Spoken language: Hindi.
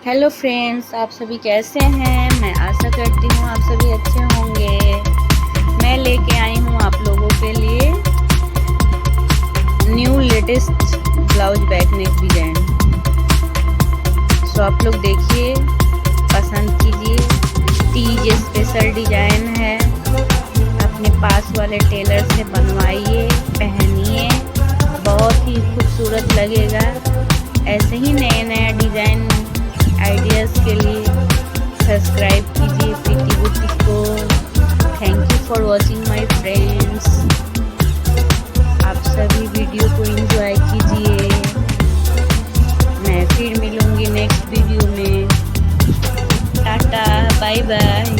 हेलो फ्रेंड्स, आप सभी कैसे हैं। मैं आशा करती हूँ आप सभी अच्छे होंगे। मैं लेके आई हूँ आप लोगों के लिए new latest blouse back neck design. So आप लोग देखिए, पसंद कीजिए। तीज स्पेशल डिजाइन है, अपने पास वाले टेलर से बनवाइए, पहनिए, बहुत ही खूबसूरत लगेगा। ऐसे ही नए नए डिजाइन आइडियाज़ के लिए सब्सक्राइब कीजिए प्रीति बुटीक को। Thank you for watching my friends. आप सभी वीडियो को एंजॉय कीजिए। मैं फिर मिलूँगी नेक्स्ट वीडियो में। Tata, bye bye.